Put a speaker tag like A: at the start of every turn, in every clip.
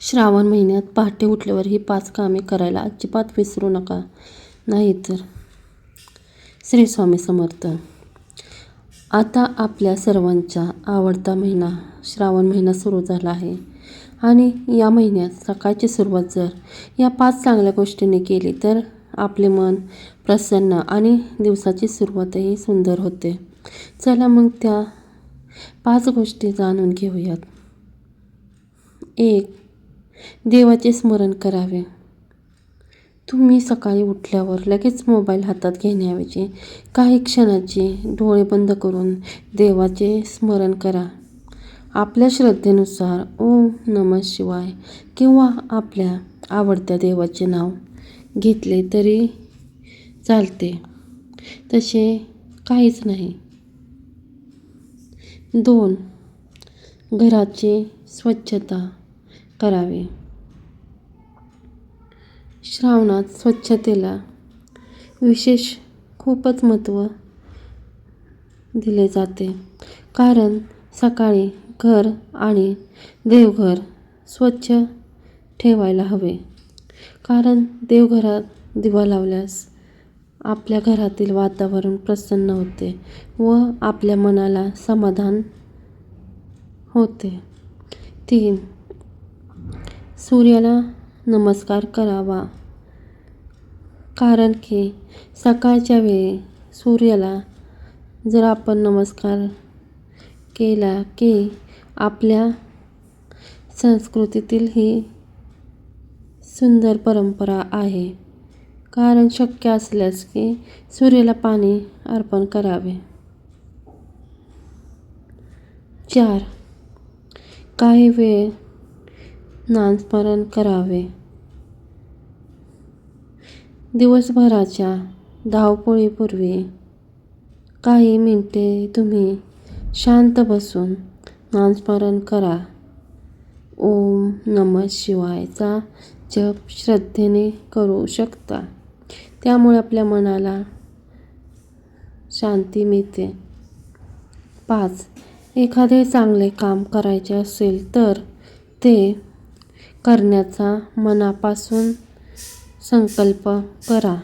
A: श्रावण महिन्यात पहाटे उठल्यावर ही 5 कामे करायला अजिबात विसरू नका, नाहीतर. श्री स्वामी समर्थ. आता आपल्या सर्वांचा आवडता महिना श्रावण महिना सुरू झाला आहे आणि या महिन्यात सकाळची सुरुवात जर या 5 चांगल्या गोष्टींनी केली तर आपले मन प्रसन्न आणि दिवसाची सुरुवातही सुंदर होते. चला मग त्या 5 गोष्टी जाणून घेऊयात. 1. देवाचे स्मरण करावे. तुम्ही सकाळी उठल्यावर लगेच मोबाईल हातात घेण्याऐवजी काही क्षणाचे डोळे बंद करून देवाचे स्मरण करा. आपल्या श्रद्धेनुसार ओम नमः शिवाय किंवा आपल्या आवडत्या देवाचे नाव घेतले तरी चालते, तसे काहीच नाही. 2. घराची स्वच्छता करावी. श्रावणात स्वच्छतेला विशेष खूपच महत्त्व दिले जाते, कारण सकाळी घर आणि देवघर स्वच्छ ठेवायला हवे. कारण देवघरात दिवा लावल्यास आपल्या घरातील वातावरण प्रसन्न होते व आपल्या मनाला समाधान होते. 3. सूर्याला नमस्कार करावा. कारण की सकाळच्या वेळी सूर्याला जर आपण नमस्कार केला की आपल्या संस्कृतीतील ही सुंदर परंपरा आहे. कारण शक्य असल्यास की सूर्याला पाणी अर्पण करावे. 4. काही वेळ नामस्मरण करावे. दिवसभराच्या धावपळीपूर्वी काही मिनिटे तुम्ही शांत बसून नामस्मरण करा. ओम नमः शिवायचा जप श्रद्धेने करू शकता. त्यामुळे आपल्या मनाला शांती मिळते. 5. एखादे चांगले काम करायचे असेल तर ते करण्याचा मनापासून संकल्प करा.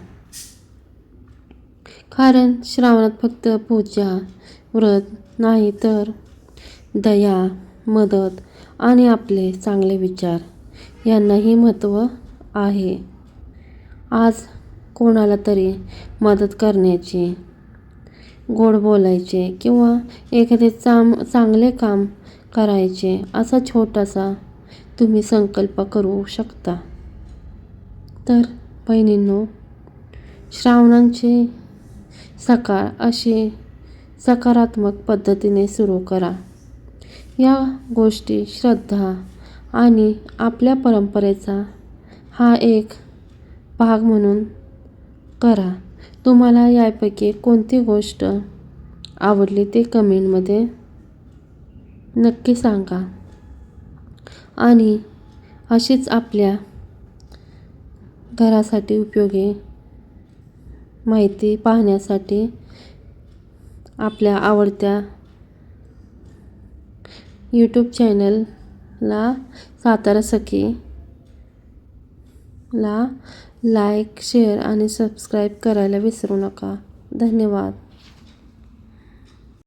A: कारण श्रावणात फक्त पूजा, व्रत नाही तर दया, मदत आणि आपले चांगले विचार यांनाही महत्त्व आहे. आज कोणाला तरी मदत करण्याची, गोड बोलायचे किंवा एखादे चांगले काम करायचे असा छोटासा तुम्ही संकल्प करू शकता. तर बहिणींनो, श्रावणाची सकाळ अशी सकारात्मक पद्धतीने सुरू करा. या गोष्टी श्रद्धा आणि आपल्या परंपरेचा हा एक भाग म्हणून करा. तुम्हाला यापैकी कोणती गोष्ट आवडली ते कमेंटमध्ये नक्की सांगा. आणि अशीच आपल्या घरासाठी उपयोगी माहिती पाहण्यासाठी आपल्या आवडत्या यूट्यूब चॅनलला सातारा सखीला लाईक, शेअर आणि सबस्क्राईब करायला विसरू नका. धन्यवाद.